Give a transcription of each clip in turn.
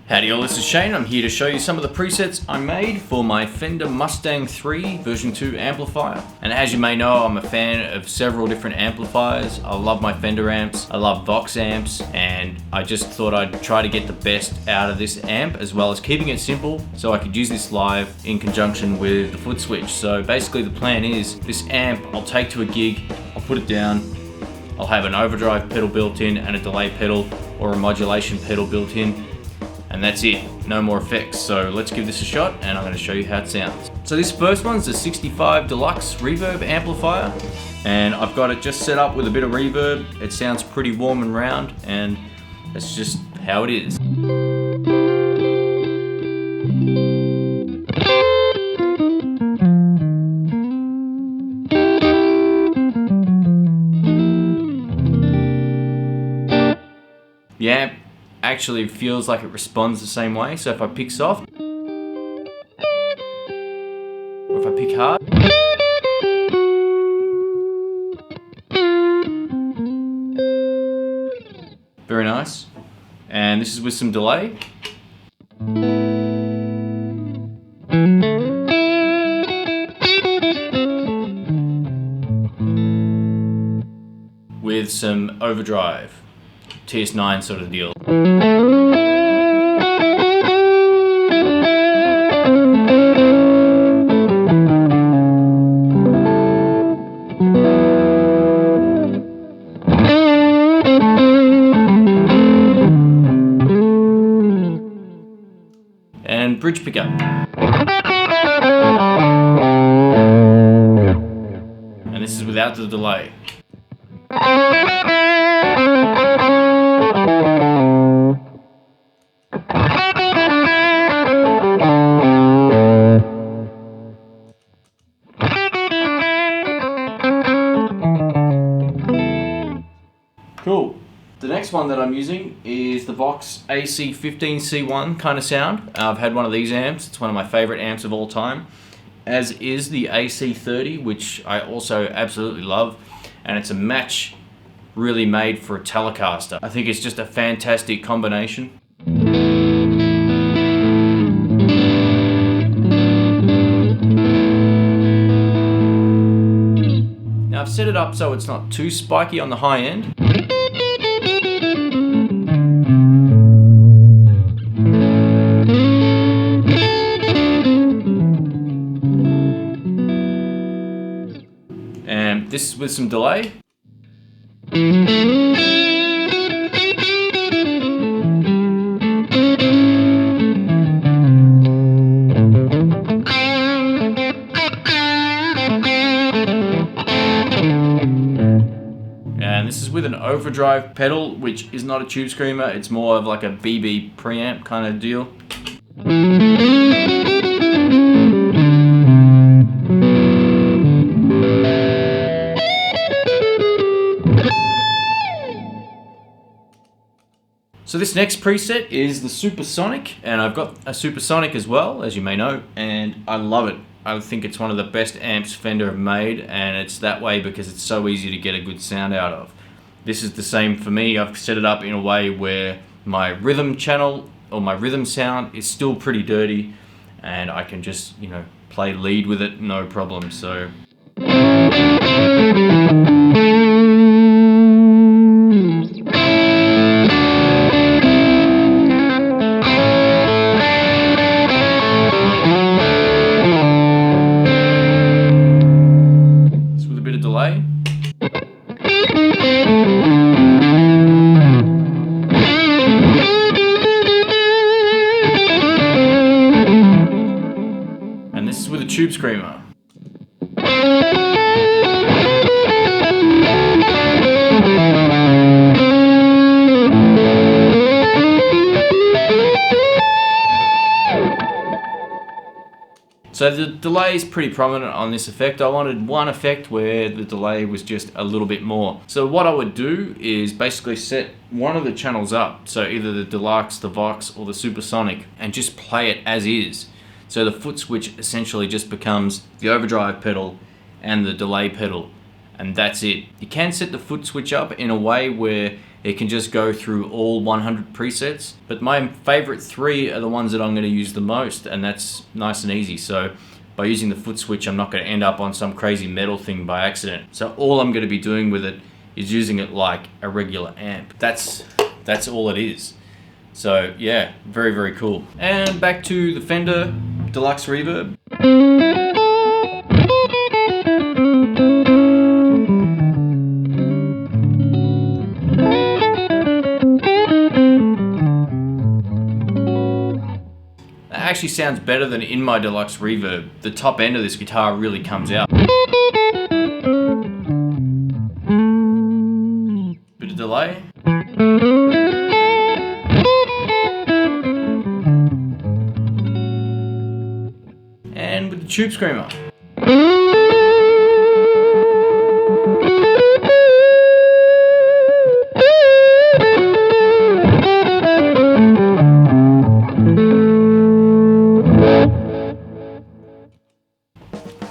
Howdy all, this is Shane. I'm here to show you some of the presets I made for my Fender Mustang III version 2 amplifier. And as you may know, I'm a fan of several different amplifiers. I love my Fender amps, I love Vox amps, and I just thought I'd try to get the best out of this amp as well as keeping it simple so I could use this live in conjunction with the foot switch. So basically the plan is this amp I'll take to a gig, I'll put it down, I'll have an overdrive pedal built in and a delay pedal or a modulation pedal built in. And that's it, no more effects. So let's give this a shot and I'm going to show you how it sounds. So this first one's a 65 Deluxe Reverb amplifier, and I've got it just set up with a bit of reverb. It sounds pretty warm and round, and that's just how it is. The amp actually feels like it responds the same way. So if I pick soft, or if I pick hard, very nice. And this is with some delay. With some overdrive, TS9 sort of deal. And bridge pickup. And this is without the delay. Cool. The next one that I'm using is the Vox AC15C1 kind of sound. I've had one of these amps. It's one of my favorite amps of all time, as is the AC30, which I also absolutely love. And it's a match really made for a Telecaster. I think it's just a fantastic combination. Now I've set it up so it's not too spiky on the high end. And this is with some delay. And this is with an overdrive pedal, which is not a tube screamer, it's more of like a BB preamp kind of deal. So this next preset is the Supersonic, and I've got a Supersonic as well, as you may know, and I love it. I think it's one of the best amps Fender have made, and it's that way because it's so easy to get a good sound out of. This is the same for me. I've set it up in a way where my rhythm channel, or my rhythm sound, is still pretty dirty, and I can just, you know, play lead with it, no problem. So delay. And this is with a tube screamer. So the delay is pretty prominent on this effect. I wanted one effect where the delay was just a little bit more. So what I would do is basically set one of the channels up, so either the Deluxe, the Vox, or the Supersonic, and just play it as is. So the foot switch essentially just becomes the overdrive pedal and the delay pedal. and that's it. You can set the foot switch up in a way where it can just go through all 100 presets, but my favorite 3 are the ones that I'm going to use the most, and that's nice and easy. So by using the foot switch, I'm not going to end up on some crazy metal thing by accident. So all I'm going to be doing with it is using it like a regular amp. That's all it is. So yeah, very, very cool. And back to the Fender Deluxe Reverb. Actually sounds better than in my Deluxe Reverb. The top end of this guitar really comes out. Bit of delay. And with the Tube Screamer.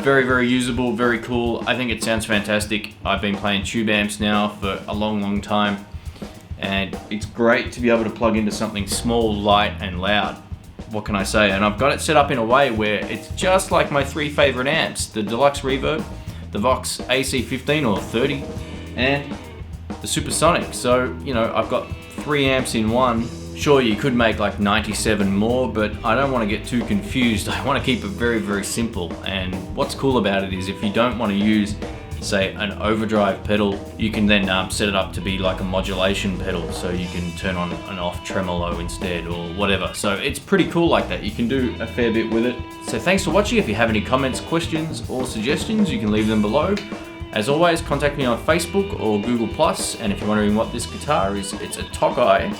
Very, very usable, very cool. I think it sounds fantastic. I've been playing tube amps now for a long, long time, and it's great to be able to plug into something small, light, and loud. What can I say? And I've got it set up in a way where it's just like my 3 favorite amps, the Deluxe Reverb, the Vox AC15 or 30, and the Supersonic. So, you know, I've got 3 amps in one. Sure, you could make like 97 more, but I don't want to get too confused. I want to keep it very, very simple. And what's cool about it is if you don't want to use, say, an overdrive pedal, you can then set it up to be like a modulation pedal, so you can turn on and off tremolo instead or whatever. So it's pretty cool like that. You can do a fair bit with it. So thanks for watching. If you have any comments, questions, or suggestions, you can leave them below. As always, contact me on Facebook or Google+, and if you're wondering what this guitar is, it's a Tokai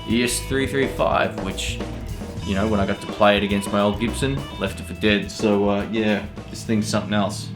ES335, which, you know, when I got to play it against my old Gibson, left it for dead. So yeah, this thing's something else.